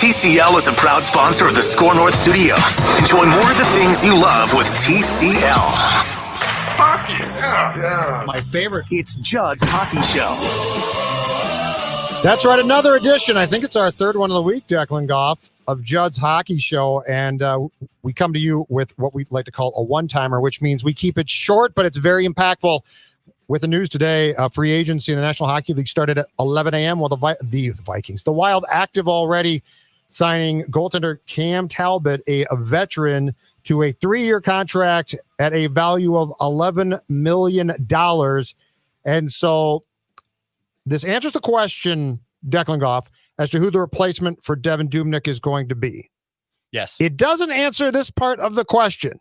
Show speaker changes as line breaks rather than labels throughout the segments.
TCL is a proud sponsor of the Score North Studios. Enjoy more of the things you love with TCL.
Hockey, yeah.
My favorite.
It's Judd's Hockey Show.
That's right, another edition. I think it's our third one of the week, Declan Goff, of Judd's Hockey Show. And we come to you with what we'd like to call a one-timer, which means we keep it short, but it's very impactful. With the news today, free agency in the National Hockey League started at 11 a.m. Well, the Vikings, the Wild, active already, signing goaltender Cam Talbot, a veteran, to a 3-year contract at a value of $11 million. And so this answers the question, Declan Goff, as to who the replacement for Devan Dubnyk is going to be.
Yes.
It doesn't answer this part of the question.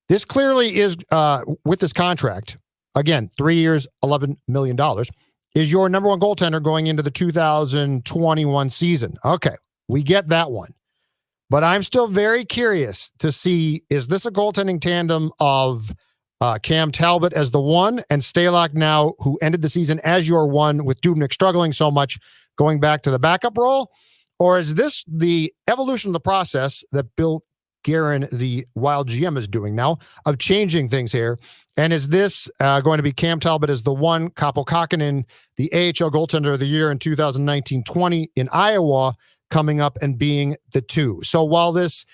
This clearly is, with this contract, again, 3 years, $11 million, is your number one goaltender going into the 2021 season. Okay, we get that one. But I'm still very curious to see, is this a goaltending tandem of Cam Talbot as the one and Stalock now, who ended the season as your one with Dubnyk struggling so much, going back to the backup role? Or is this the evolution of the process that Bill Guerin, the Wild GM, is doing now of changing things here? And is this going to be Cam Talbot as the one, Kaapo Kähkönen, the AHL goaltender of the year in 2019-20 in Iowa, coming up and being the two? So while this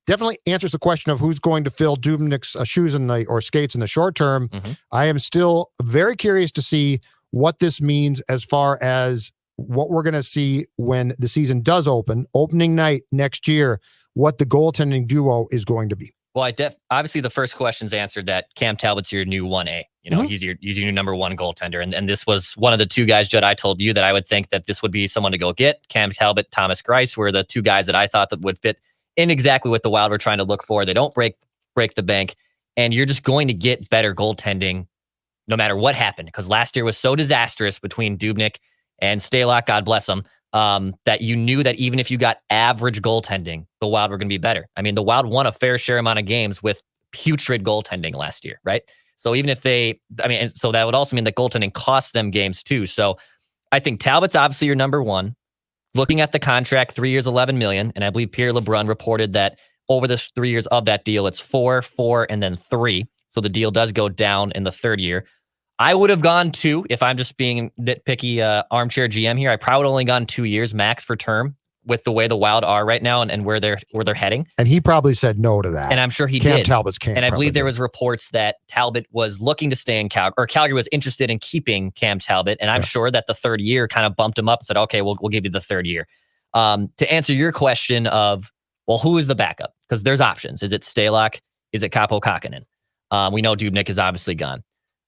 definitely answers the question of who's going to fill Dubnyk's shoes or skates in the short term, I am still very curious to see what this means as far as what we're going to see when the season does opening night next year, what the goaltending duo is going to be.
Well, obviously the first question's answered that Cam Talbot's your new 1A. You know, he's your new number one goaltender. And this was one of the two guys, Judd, I told you that I would think that this would be someone to go get. Cam Talbot, Thomas Greiss were the two guys that I thought that would fit in exactly what the Wild were trying to look for. They don't break the bank, and you're just going to get better goaltending no matter what happened, because last year was so disastrous between Dubnyk and Stalock, God bless them, that you knew that even if you got average goaltending, the Wild were going to be better. I mean, the Wild won a fair share amount of games with putrid goaltending last year, right? So even if so that would also mean that goaltending costs them games too. So I think Talbot's obviously your number one. Looking at the contract, 3 years, $11 million, and I believe Pierre LeBrun reported that over the 3 years of that deal, it's 4, and then 3. So the deal does go down in the third year. I would have gone 2 if I'm just being nitpicky armchair GM here. I probably would have only gone 2 years max for term with the way the Wild are right now and where they're heading.
And he probably said no to that.
And I'm sure he
Cam
did.
Talbot's Cam.
And I believe there was reports that Talbot was looking to stay in Calgary, or Calgary was interested in keeping Cam Talbot. And I'm sure that the third year kind of bumped him up and said, okay, we'll give you the third year. To answer your question of, well, who is the backup? Because there's options. Is it Stalock? Is it Kaapo Kähkönen? We know Dubnyk is obviously gone.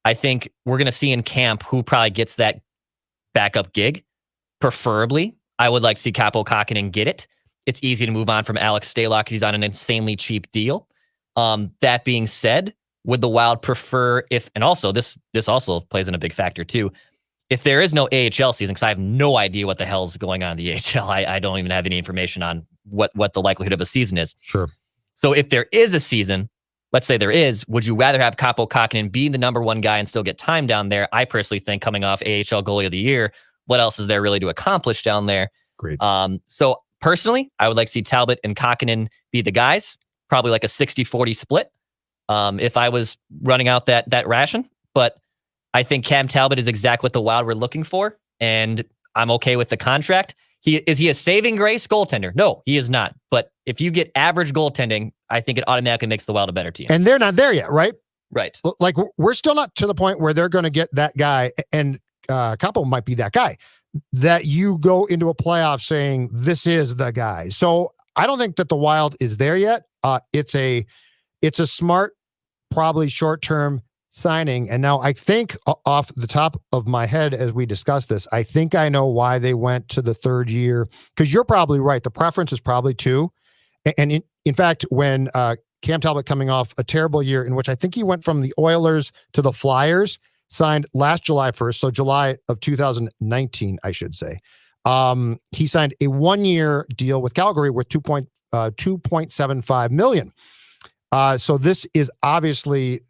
I think we're going to see in camp who probably gets that backup gig. Preferably, I would like to see Kaapo Kähkönen get it. It's easy to move on from Alex Stalock because he's on an insanely cheap deal. That being said, would the Wild prefer and also this also plays in a big factor too, if there is no AHL season, because I have no idea what the hell is going on in the AHL. I don't even have any information on what the likelihood of a season is.
Sure.
So if there is a season, let's say there is, would you rather have Kaapo Kähkönen be the number one guy and still get time down there? I personally think coming off AHL goalie of the year, what else is there really to accomplish down there?
Great.
So personally, I would like to see Talbot and Kähkönen be the guys, probably like a 60-40 split if I was running out that ration. But I think Cam Talbot is exactly what the Wild were looking for, and I'm okay with the contract. Is he a saving grace goaltender? No, he is not. But if you get average goaltending, I think it automatically makes the Wild a better team.
And they're not there yet, right?
Right.
Like, we're still not to the point where they're going to get that guy, and Kaapo might be that guy, that you go into a playoff saying, this is the guy. So I don't think that the Wild is there yet. It's a smart, probably short-term signing. And now I think off the top of my head, as we discuss this, I think I know why they went to the third year, because you're probably right. The preference is probably 2. And in fact, when Cam Talbot, coming off a terrible year in which I think he went from the Oilers to the Flyers, signed last July 1st, so July of 2019, I should say. He signed a 1-year deal with Calgary worth $2.75 million. So this is obviously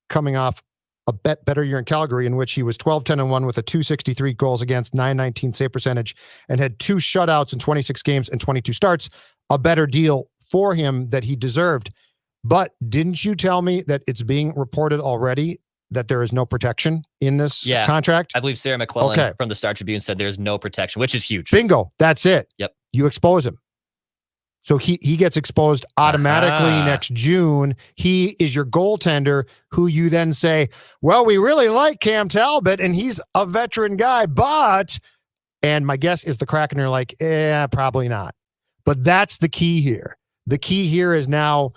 coming off a better year in Calgary, in which he was 12-10-1 with a 263 goals against, 919 save percentage, and had 2 shutouts in 26 games and 22 starts. A better deal for him that he deserved. But didn't you tell me that it's being reported already that there is no protection in this contract?
I believe Sarah McClellan from the Star Tribune said there's no protection, which is huge.
Bingo. That's it.
Yep.
You expose him. So he gets exposed automatically next June. He is your goaltender who you then say, well, we really like Cam Talbot and he's a veteran guy, and my guess is the Kraken are like, probably not. But that's the key here. The key here is now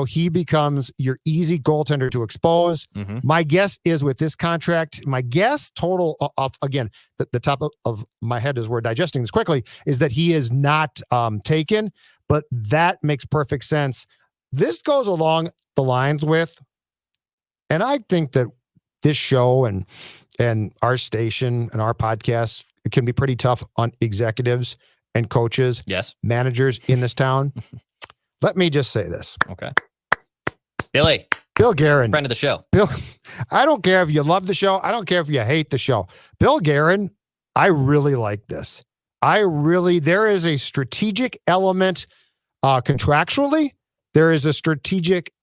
he becomes your easy goaltender to expose. Mm-hmm. My guess is with this contract, my guess total of again, the top of my head as we're digesting this quickly, is that he is not taken, but that makes perfect sense. This goes along the lines with, and I think that this show and our station and our podcast, it can be pretty tough on executives and coaches, managers in this town. Let me just say this.
Okay. Bill Guerin. Friend of the show.
Bill, I don't care if you love the show. I don't care if you hate the show. Bill Guerin, I really like this. There is a strategic element contractually. There is a strategic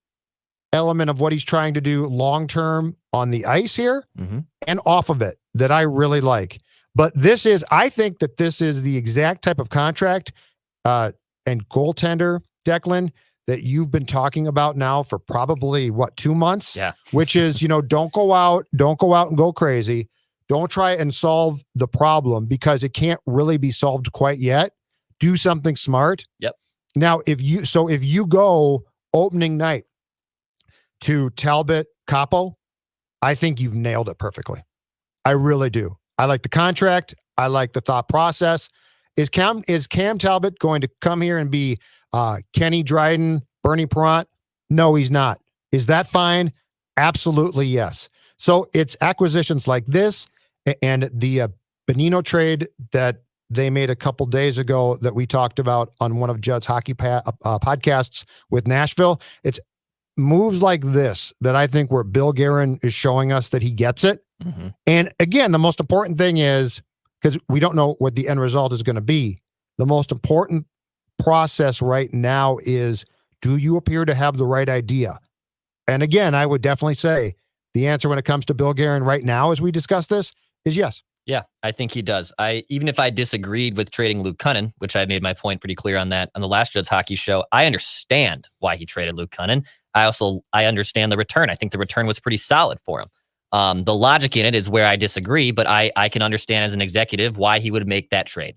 element of what he's trying to do long-term on the ice here and off of it that I really like. But I think that this is the exact type of contract and goaltender, Declan, that you've been talking about now for probably 2 months?
Yeah.
Which is, don't go out and go crazy. Don't try and solve the problem because it can't really be solved quite yet. Do something smart.
Yep.
Now, if you go opening night to Talbot Capo, I think you've nailed it perfectly. I really do. I like the contract. I like the thought process. Is Cam Talbot going to come here and be Kenny Dryden, Bernie Perrant? No, he's not. Is that fine? Absolutely, yes. So it's acquisitions like this and the Bonino trade that they made a couple days ago that we talked about on one of Judd's hockey podcasts with Nashville. It's moves like this that I think where Bill Guerin is showing us that he gets it. Mm-hmm. And again, the most important thing is, because we don't know what the end result is going to be, the most important process right now is, do you appear to have the right idea? And again, I would definitely say the answer when it comes to Bill Guerin right now, as we discuss this, is yes.
Yeah, I think he does. Even if I disagreed with trading Luke Cunnin, which I made my point pretty clear on that on the last Judd's Hockey Show, I understand why he traded Luke Cunnin. I understand the return. I think the return was pretty solid for him. The logic in it is where I disagree, but I can understand as an executive why he would make that trade.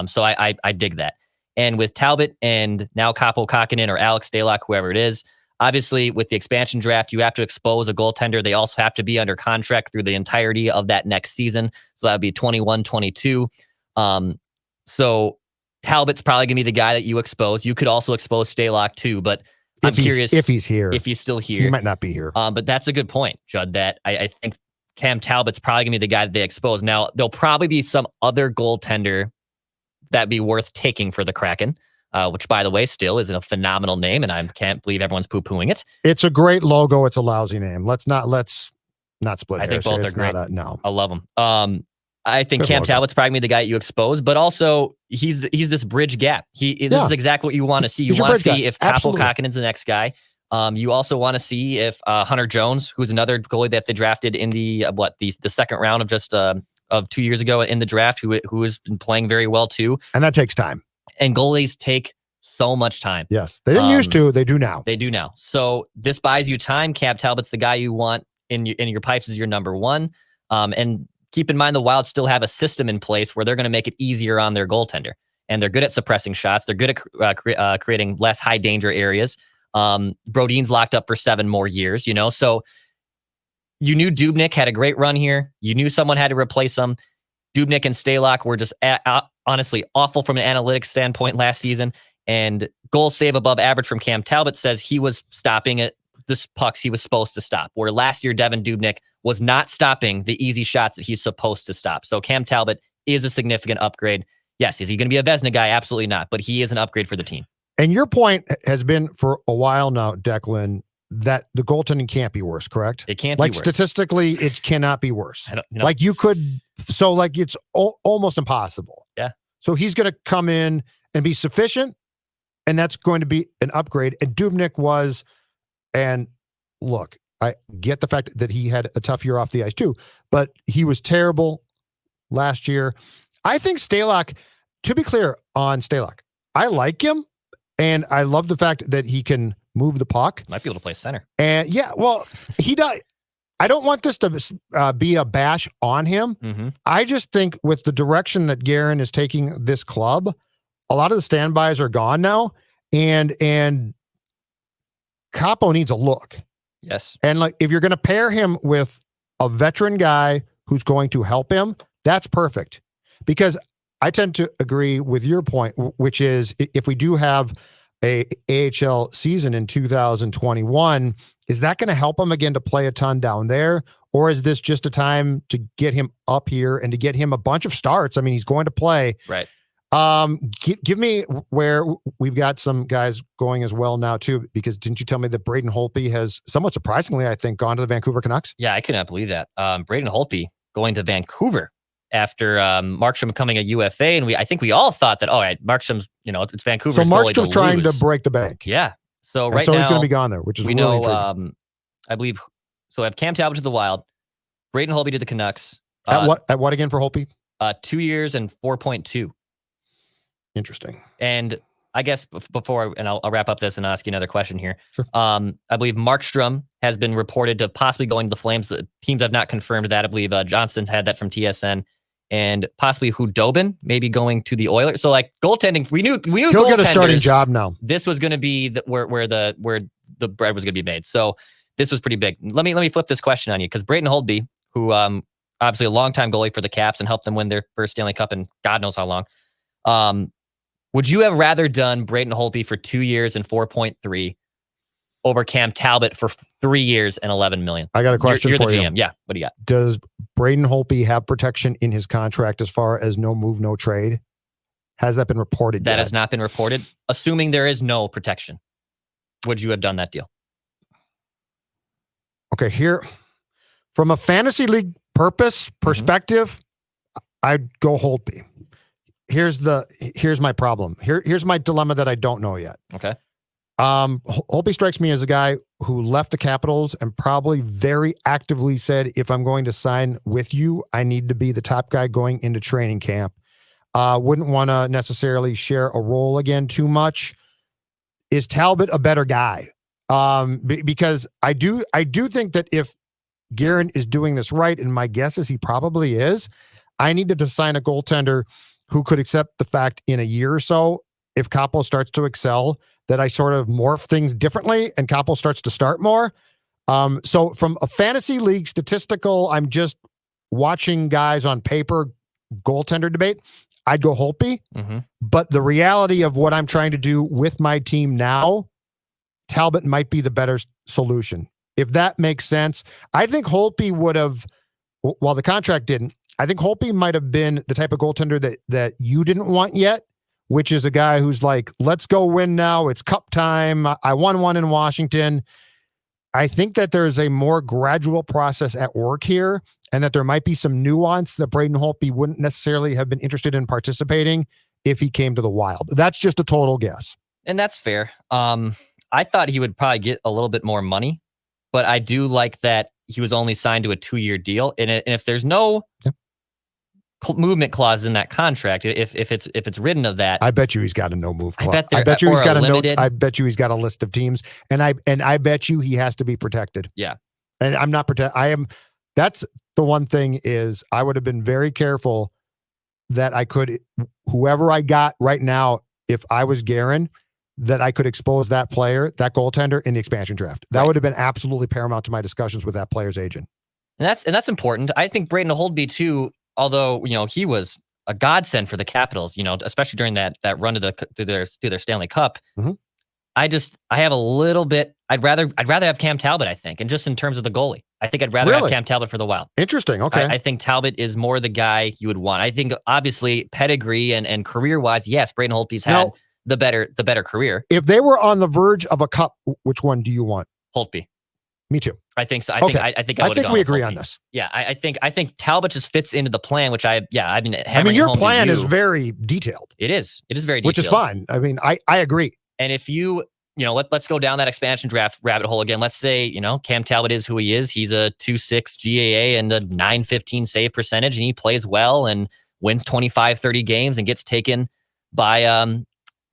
So I dig that. And with Talbot and now Kaapo Kähkönen or Alex Stalock, whoever it is, obviously with the expansion draft, you have to expose a goaltender. They also have to be under contract through the entirety of that next season. So that would be 21-22. So Talbot's probably going to be the guy that you expose. You could also expose Stalock too, but I'm curious
if he's here.
If he's still here.
He might not be here.
But that's a good point, Judd, that I think Cam Talbot's probably going to be the guy that they expose. Now, there'll probably be some other goaltender that'd be worth taking for the Kraken, which, by the way, still is a phenomenal name, and I can't believe everyone's poo-pooing it.
It's a great logo. It's a lousy name. Let's not split hairs.
I think both
here.
are great.
No.
I love them. I think Cam Talbot's probably the guy you expose, but also he's this bridge gap. This is exactly what you want to see. You want to see if Kaapo Kähkönen's the next guy. You also want to see if Hunter Jones, who's another goalie that they drafted in the second round of just of 2 years ago in the draft, who has been playing very well too.
And that takes time. And
goalies take so much time.
Yes, they didn't used to. They do now.
They do now. So this buys you time. Cam Talbot's the guy you want in your pipes as your number one. And keep in mind, the Wild still have a system in place where they're going to make it easier on their goaltender. And they're good at suppressing shots. They're good at creating less high danger areas. Brodin's locked up for 7 more years, so you knew Dubnyk had a great run here. You knew someone had to replace him. Dubnyk and Stalock were just honestly awful from an analytics standpoint last season. And goal save above average from Cam Talbot says he was stopping it. The pucks he was supposed to stop, where last year Devin Dubnyk was not stopping the easy shots that he's supposed to stop. So Cam Talbot is a significant upgrade. Yes, is he going to be a Vezina guy? Absolutely not, but he is an upgrade for the team.
And your point has been for a while now, Declan, that the goaltending can't be worse, correct?
It can't
like
be worse.
Statistically, it cannot be worse. Like you could, so like it's almost impossible.
Yeah.
So he's going to come in and be sufficient, and that's going to be an upgrade. And Dubnyk was, and look, I get the fact that he had a tough year off the ice too, but he was terrible last year. I think Stalock, to be clear on Stalock, I like him, and I love the fact that he can move the puck.
Might be able to play center.
And yeah, well, he does. I don't want this to be a bash on him.
Mm-hmm.
I just think with the direction that Guerin is taking this club, a lot of the standbys are gone now, and Capo needs a look.
Yes.
And like, if you're going to pair him with a veteran guy who's going to help him, that's perfect. Because I tend to agree with your point, which is if we do have a AHL season in 2021, is that going to help him again to play a ton down there? Or is this just a time to get him up here and to get him a bunch of starts? I mean, he's going to play.
Right.
Give me where we've got some guys going as well now too, because didn't you tell me that Braden Holtby has somewhat surprisingly, I think, gone to the Vancouver Canucks?
Yeah, I could not believe that. Braden Holtby going to Vancouver after Markstrom becoming a UFA, and I think we all thought that, all right, Markstrom's, it's Vancouver's.
So Markstrom's trying to break the bank.
Yeah. So
and
right
so
now
he's going to be gone there, which is
we
really
know. I believe so. I have Cam Talbot to the Wild, Braden Holtby to the Canucks.
At what again for Holtby?
2 years and 4.2.
Interesting.
And I guess before, and I'll wrap up this and ask you another question here.
Sure.
I believe Markstrom has been reported to possibly going to the Flames. The teams have not confirmed that. I believe Johnston's had that from TSN, and possibly Hudobin maybe going to the Oilers. So like goaltending, we knew
he'll get a starting job now.
This was going to be where the bread was going to be made. So this was pretty big. Let me flip this question on you, because Braden Holtby, who obviously a longtime goalie for the Caps and helped them win their first Stanley Cup in God knows how long. Would you have rather done Braden Holtby for 2 years and 4.3 over Cam Talbot for 3 years and 11 million?
I got a question
you're
for
the
you.
GM. Yeah. What do you got?
Does Braden Holtby have protection in his contract as far as no move, no trade? Has that been reported
That
yet?
has not been reported. Assuming there is no protection, would you have done that deal?
Okay, here, from a fantasy league perspective, I'd go Holtby. Here's my problem. Here's my dilemma that I don't know yet.
Okay.
Holtby strikes me as a guy who left the Capitals and probably very actively said, if I'm going to sign with you, I need to be the top guy going into training camp. Wouldn't want to necessarily share a role again too much. Is Talbot a better guy? Because I do think that if Guerin is doing this right, and my guess is he probably is, I needed to sign a goaltender who could accept the fact in a year or so, if Capo starts to excel, that I sort of morph things differently and Capo starts to start more. So from a fantasy league statistical, I'm just watching guys on paper goaltender debate, I'd go Holtby.
Mm-hmm.
But the reality of what I'm trying to do with my team now, Talbot might be the better solution. If that makes sense. I think Holtby would have, while the contract didn't, I think Holtby might have been the type of goaltender that you didn't want yet, which is a guy who's like, let's go win now. It's cup time. I won one in Washington. I think that there's a more gradual process at work here, and that there might be some nuance that Braden Holtby wouldn't necessarily have been interested in participating if he came to the Wild. That's just a total guess.
And that's fair. I thought he would probably get a little bit more money, but I do like that he was only signed to a 2-year deal. And if there's no movement clauses in that contract, if it's written of that,
I bet you he's got a no move clause.
I bet you he's got a note.
I bet you he's got a list of teams, and I bet you he has to be protected.
Yeah.
And I'm not I am. That's the one thing is I would have been very careful that I could, whoever I got right now, if I was Guerin, that I could expose that player, that goaltender in the expansion draft. That would have been absolutely paramount to my discussions with that player's agent.
And that's important. I think Braden Holtby too, although, he was a godsend for the Capitals, especially during that run to their Stanley Cup.
Mm-hmm.
I have a little bit, I'd rather have Cam Talbot, I think. And just in terms of the goalie, I think I'd rather have Cam Talbot for the Wild.
Interesting. Okay.
I think Talbot is more the guy you would want. I think obviously pedigree and career-wise, yes, Braden Holtby's had the better career.
If they were on the verge of a cup, which one do you want?
Holtby.
Me too.
I think so. I
Okay.
think
I think we agree
Holtby
on this.
Yeah, I think Talbot just fits into the plan, which I mean,
your plan is very detailed.
It is very detailed,
which is fine. I mean, I agree.
And if let's go down that expansion draft rabbit hole again. Let's say, Cam Talbot is who he is. He's a 2.6 GAA and a 915 save percentage, and he plays well and wins 25, 30 games and gets taken by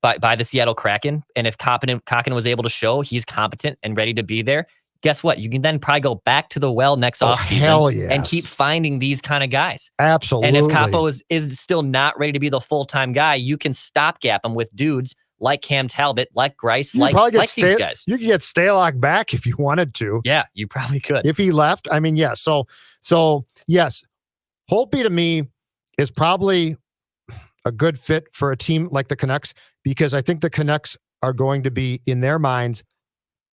the Seattle Kraken. And if Kakinen was able to show he's competent and ready to be there, guess what? You can then probably go back to the well next offseason and keep finding these kind of guys.
Absolutely.
And if Capo is still not ready to be the full-time guy, you can stopgap him with dudes like Cam Talbot, like Grice, like these guys.
You could get Stalock back if you wanted to.
Yeah, you probably could.
If he left, I mean, yeah. So yes, Holtby to me is probably a good fit for a team like the Canucks, because I think the Canucks are going to be, in their minds,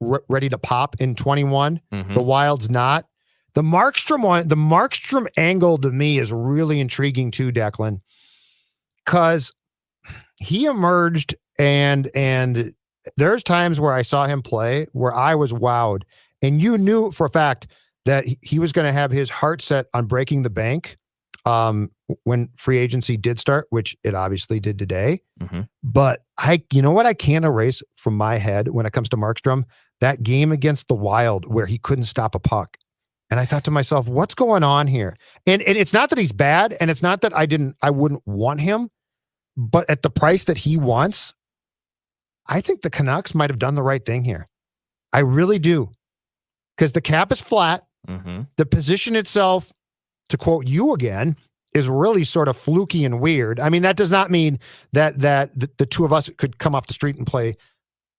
ready to pop in 21.
Mm-hmm.
The Wild's not. The Markstrom angle to me is really intriguing too, Declan, because he emerged and there's times where I saw him play where I was wowed, and you knew for a fact that he was going to have his heart set on breaking the bank when free agency did start, which it obviously did today.
Mm-hmm.
But I can't erase from my head when it comes to Markstrom, that game against the Wild where he couldn't stop a puck. And I thought to myself, what's going on here? And it's not that he's bad, and it's not that I wouldn't want him, but at the price that he wants, I think the Canucks might have done the right thing here. I really do. Because the cap is flat.
Mm-hmm.
The position itself, to quote you again, is really sort of fluky and weird. I mean, that does not mean that the two of us could come off the street and play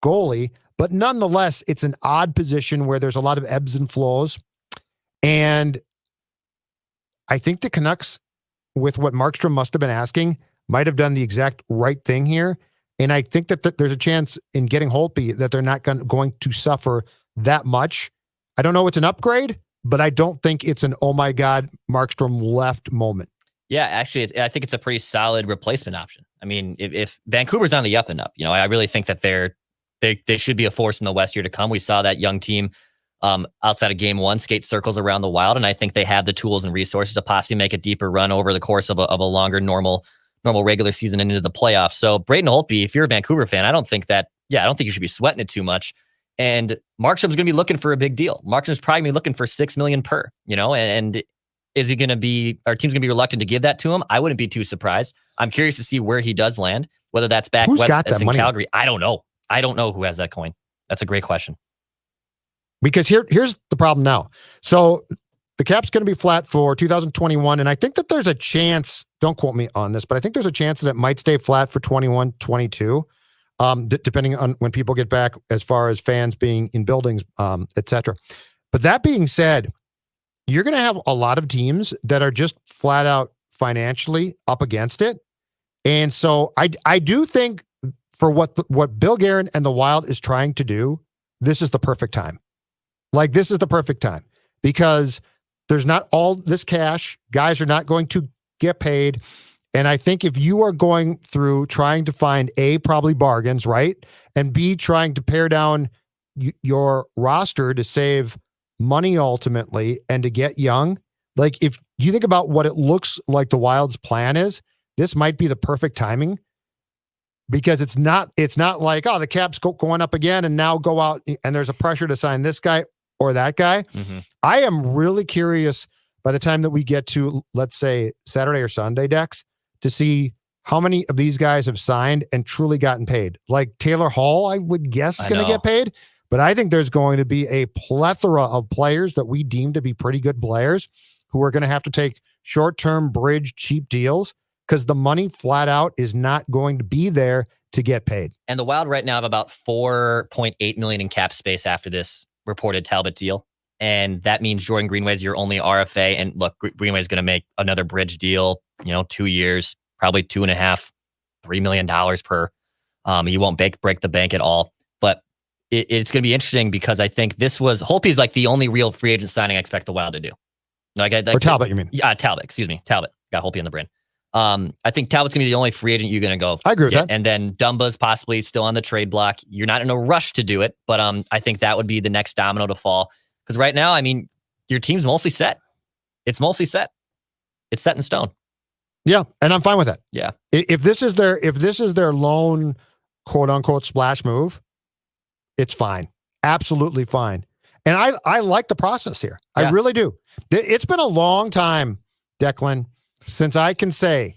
goalie, but nonetheless, it's an odd position where there's a lot of ebbs and flows. And I think the Canucks, with what Markstrom must have been asking, might have done the exact right thing here. And I think that there's a chance in getting Holtby that they're not going to suffer that much. I don't know it's an upgrade, but I don't think it's an, oh my God, Markstrom left moment.
Yeah, actually, I think it's a pretty solid replacement option. I mean, if Vancouver's on the up and up, I really think that they should be a force in the West year to come. We saw that young team outside of game one skate circles around the Wild, and I think they have the tools and resources to possibly make a deeper run over the course of a longer normal regular season and into the playoffs. So Braden Holtby, if you're a Vancouver fan, I don't think you should be sweating it too much. And Markstrom's going to be looking for a big deal. Markstrom's probably going to be looking for $6 million per, and is he going to be, our team's going to be reluctant to give that to him? I wouldn't be too surprised. I'm curious to see where he does land, whether that's back
Who's got that
in
money?
Calgary. I don't know. I don't know who has that coin. That's a great question.
Because here's the problem now. So the cap's going to be flat for 2021. And I think that there's a chance, don't quote me on this, but I think there's a chance that it might stay flat for 21, 22, depending on when people get back, as far as fans being in buildings, et cetera. But that being said, you're going to have a lot of teams that are just flat out financially up against it. And so I do think for what Bill Guerin and the Wild is trying to do, this is the perfect time. Like, this is the perfect time, because there's not all this cash. Guys are not going to get paid. And I think if you are going through trying to find A, probably bargains, right? And B, trying to pare down your roster to save money ultimately and to get young, like, if you think about what it looks like the Wild's plan is, this might be the perfect timing, because it's not like, oh, the cap's going up again and now go out and there's a pressure to sign this guy or that guy.
Mm-hmm.
I am really curious by the time that we get to, let's say, Saturday or Sunday, Dex, to see how many of these guys have signed and truly gotten paid. Like Taylor Hall, I would guess, is going to get paid, but I think there's going to be a plethora of players that we deem to be pretty good players who are going to have to take short-term bridge cheap deals, because the money flat out is not going to be there to get paid.
And the Wild right now have about $4.8 million in cap space after this reported Talbot deal. And that means Jordan Greenway's your only RFA. And look, Greenway's going to make another bridge deal, 2 years, probably $2.5, $3 million per. You won't break the bank at all. But it's going to be interesting, because I think Holtby's like the only real free agent signing I expect the Wild to do.
Or Talbot, you mean?
Yeah, Talbot, excuse me. Talbot. Got Holtby in the brain. I think Talbot's going to be the only free agent you're going to go.
I agree with that.
And then Dumba's possibly still on the trade block. You're not in a rush to do it, but I think that would be the next domino to fall. Because right now, I mean, your team's mostly set. It's mostly set. It's set in stone.
Yeah, and I'm fine with that.
Yeah.
If this is their lone quote unquote splash move, it's fine. Absolutely fine. And I like the process here. Yeah. I really do. It's been a long time, Declan, since I can say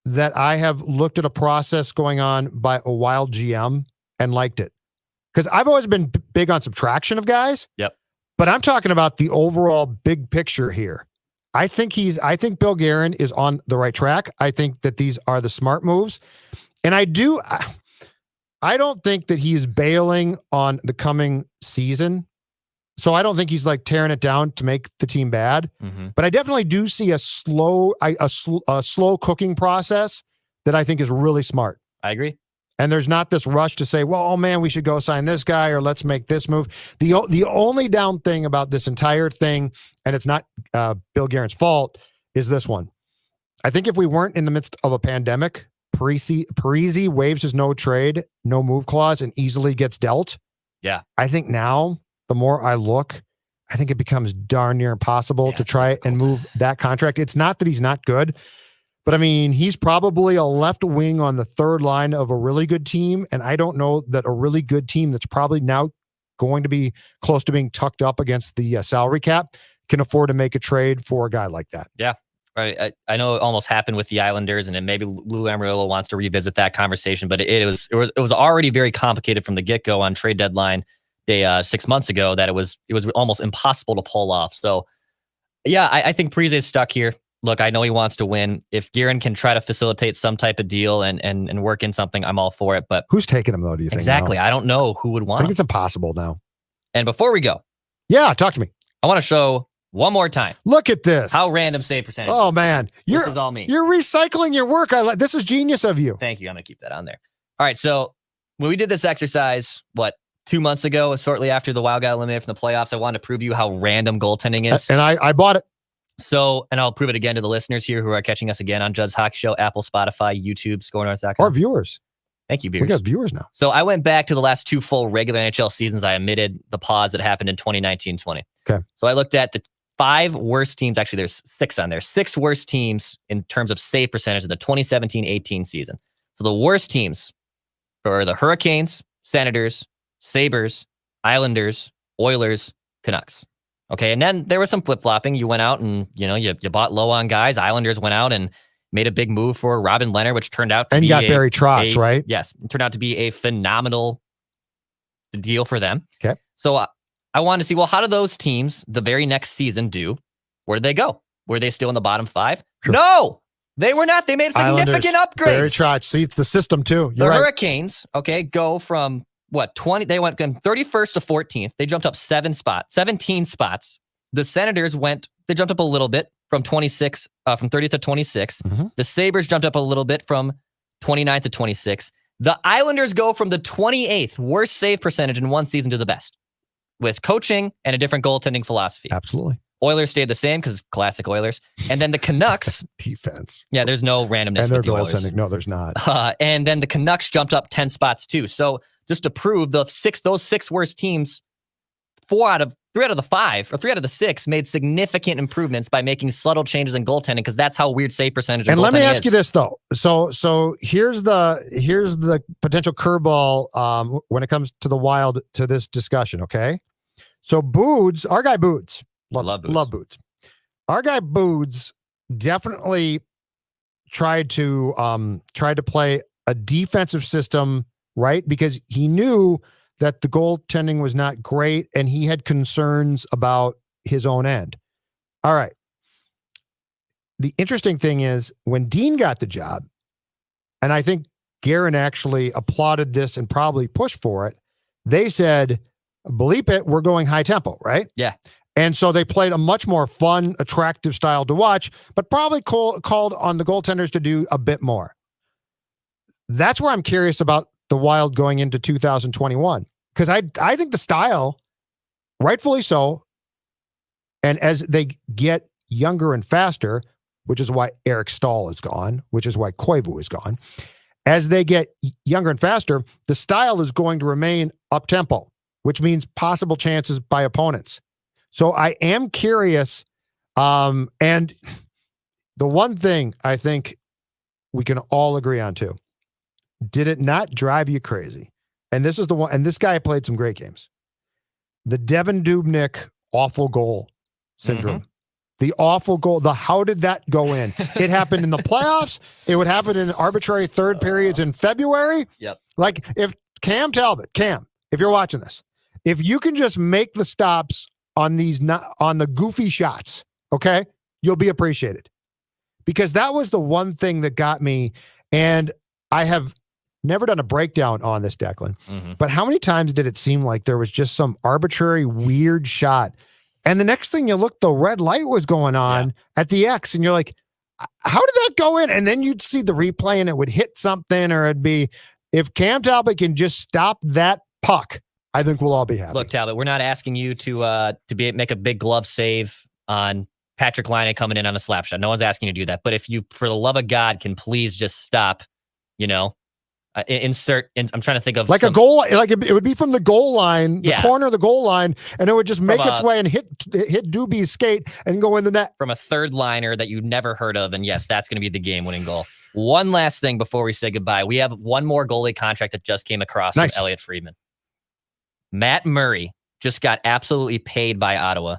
that I have looked at a process going on by a Wild GM and liked it. Because I've always been big on subtraction of guys.
Yep.
But I'm talking about the overall big picture here. I think Bill Guerin is on the right track. I think that these are the smart moves. And I don't think that he's bailing on the coming season. So I don't think he's like tearing it down to make the team bad. Mm-hmm. But I definitely do see a slow cooking process that I think is really smart.
I agree.
And there's not this rush to say, well, oh man, we should go sign this guy or let's make this move. The only down thing about this entire thing, and it's not Bill Guerin's fault, is this one. I think if we weren't in the midst of a pandemic, Parise waives his no trade, no move clause and easily gets dealt.
Yeah.
I think now, the more I look, I think it becomes darn near impossible to try and move that contract. It's not that he's not good, but I mean, he's probably a left wing on the third line of a really good team. And I don't know that a really good team that's probably now going to be close to being tucked up against the salary cap can afford to make a trade for a guy like that.
Yeah. Right. I know it almost happened with the Islanders, and then maybe Lou Lamoriello wants to revisit that conversation, but it was already very complicated from the get-go on trade deadline day 6 months ago that it was almost impossible to pull off. So yeah, I think Parise is stuck here. Look, I know he wants to win. If Guerin can try to facilitate some type of deal and work in something, I'm all for it. But
who's taking him though, do you think?
Exactly. I don't know who would want
I think it's impossible now.
And before we go.
Yeah, talk to me.
I want to show one more time.
Look at this.
How random save percentage.
Oh man.
This is all me.
You're recycling your work. This is genius of you.
Thank you. I'm going to keep that on there. All right. So when we did this exercise, 2 months ago, shortly after the Wild got eliminated from the playoffs, I wanted to prove you how random goaltending is.
And I bought it.
So, and I'll prove it again to the listeners here who are catching us again on Judd's Hockey Show, Apple, Spotify, YouTube, ScoreNorth.com.
Our viewers.
Thank you, Beers.
We got viewers now.
So I went back to the last 2 full regular NHL seasons. I omitted the pause that happened in 2019-20.
Okay.
So I looked at the 5 worst teams. Actually, there's 6 on there. 6 worst teams in terms of save percentage of the 2017-18 season. So the worst teams are the Hurricanes, Senators, Sabres, Islanders, Oilers, Canucks. Okay, and then there was some flip-flopping. You went out and, you bought low on guys. Islanders went out and made a big move for Robin Leonard, which turned out to be
Barry Trotz, right?
Yes, it turned out to be a phenomenal deal for them.
Okay.
So I wanted to see, how do those teams the very next season do? Where did they go? Were they still in the bottom 5? Sure. No, they were not. They made significant upgrades.
Barry Trotz. See, it's the system too.
The Hurricanes, go from 20, they went from 31st to 14th. They jumped up 17 spots. The Senators they jumped up a little bit from 26, from 30th to 26. Mm-hmm. The Sabres jumped up a little bit from 29th to 26. The Islanders go from the 28th worst save percentage in one season to the best with coaching and a different goaltending philosophy.
Absolutely.
Oilers stayed the same because classic Oilers. And then the Canucks.
Defense.
Yeah, there's no randomness
and their
with the
goaltending.
Oilers.
No, there's not.
And then the Canucks jumped up 10 spots too. So just to prove those 6 worst teams, 3 out of the 5 or 3 out of the 6 made significant improvements by making subtle changes in goaltending, because that's how weird save percentage.
And let me ask you this though. So here's the potential curveball when it comes to the Wild to this discussion. Okay, so Boods, our guy Boods, love Boods. Our guy Boods definitely tried to play a defensive system, right? Because he knew that the goaltending was not great and he had concerns about his own end. All right. The interesting thing is when Dean got the job, and I think Guerin actually applauded this and probably pushed for it, they said, bleep it, we're going high tempo, right?
Yeah.
And so they played a much more fun, attractive style to watch, but probably called on the goaltenders to do a bit more. That's where I'm curious about the Wild going into 2021, because I think the style, rightfully so, and as they get younger and faster, which is why Eric Stahl is gone, which is why Koivu is gone. As they get younger and faster, the style is going to remain up-tempo, which means possible chances by opponents. So I am curious, and the one thing I think we can all agree on too, did it not drive you crazy? And this is the one, and this guy played some great games. The Devin Dubnyk awful goal syndrome. The awful goal. How did that go in? It happened in the playoffs. It would happen in arbitrary third periods in February.
Yep.
Like if Cam Talbot, if you're watching this, if you can just make the stops on the goofy shots, okay, you'll be appreciated. Because that was the one thing that got me, and I have never done a breakdown on this, Declan, but how many times did it seem like there was just some arbitrary weird shot, and the next thing you look, the red light was going on at the X, and you're like, how did that go in? And then you'd see the replay, and it would hit something, or it'd be, if Cam Talbot can just stop that puck, I think we'll all be happy.
Look, Talbot, we're not asking you to make a big glove save on Patrick Laine coming in on a slap shot. No one's asking you to do that. But if you, for the love of God, can please just stop, I'm trying to think of
like a goal, like it would be from the goal line, the corner of the goal line, and it would just make its way and hit Doobie's skate and go in the net.
From a third liner that you never heard of. And yes, that's going to be the game winning goal. One last thing before we say goodbye. We have one more goalie contract that just came across from Elliot Friedman. Matt Murray just got absolutely paid by Ottawa.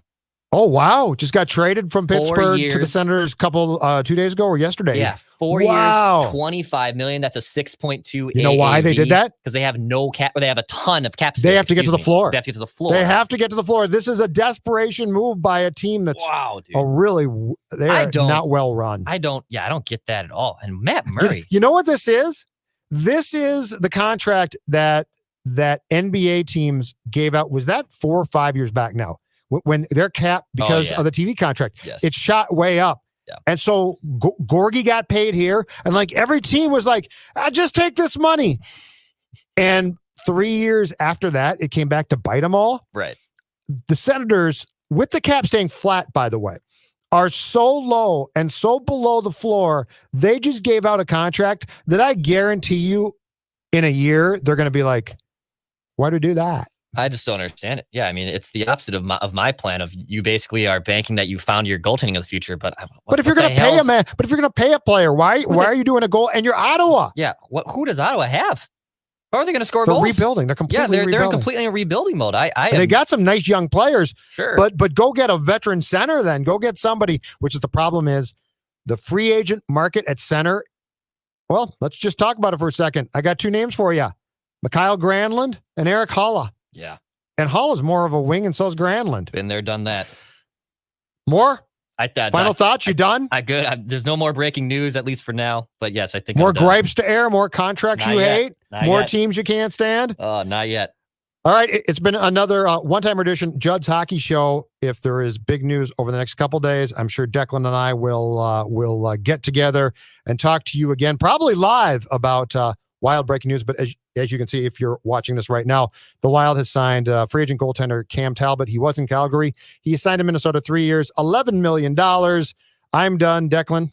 Oh, wow. Just got traded from Pittsburgh to the Senators 2 days ago or yesterday.
Yeah, 4 years, $25 million. That's a 6.2.
You know why they did that?
Because they have no cap, or they have a ton of cap space.
They have to get to the floor.
They have to get to the floor.
They have to get to the floor. This is a desperation move by a team that's they're not well run.
I don't get that at all. And Matt Murray.
You know what this is? This is the contract that NBA teams gave out. Was that 4 or 5 years back now? When their cap, because of the TV contract, it's shot way up. Yeah. And so Gorgie got paid here, and like every team was like, just take this money. And 3 years after that, it came back to bite them all.
Right.
The Senators, with the cap staying flat, by the way, are so low and so below the floor, they just gave out a contract that I guarantee you in a year, they're going to be like, why do we do that?
I just don't understand it. Yeah, I mean, it's the opposite of my plan. Of you basically are banking that you found your goaltending of the future. But
if you're going to pay a man, but if you're going to pay a player, why are you doing a goal? And you're Ottawa.
Yeah, who does Ottawa have? How are they going to score goals?
They're rebuilding. They're completely rebuilding.
They're completely in rebuilding mode.
They got some nice young players.
Sure,
but go get a veteran center. Then go get somebody. Which is the problem is the free agent market at center. Well, let's just talk about it for a second. I got 2 names for you: Mikhail Granlund and Eric Haula.
Yeah.
And Hall is more of a wing, and so is Granlund.
Been there, done that.
More? Final thoughts? You done?
Good. There's no more breaking news, at least for now. But yes, I think
more gripes to air, more contracts you hate, more
yet.
Teams you can't stand.
Oh, not yet.
All right, it's been another one-time edition Judd's Hockey Show. If there is big news over the next couple days, I'm sure Declan and I will get together and talk to you again, probably live about Wild breaking news. But as you can see, if you're watching this right now, the Wild has signed free agent goaltender Cam Talbot. He was in Calgary. He signed in Minnesota 3 years, $11 million. I'm done. Declan,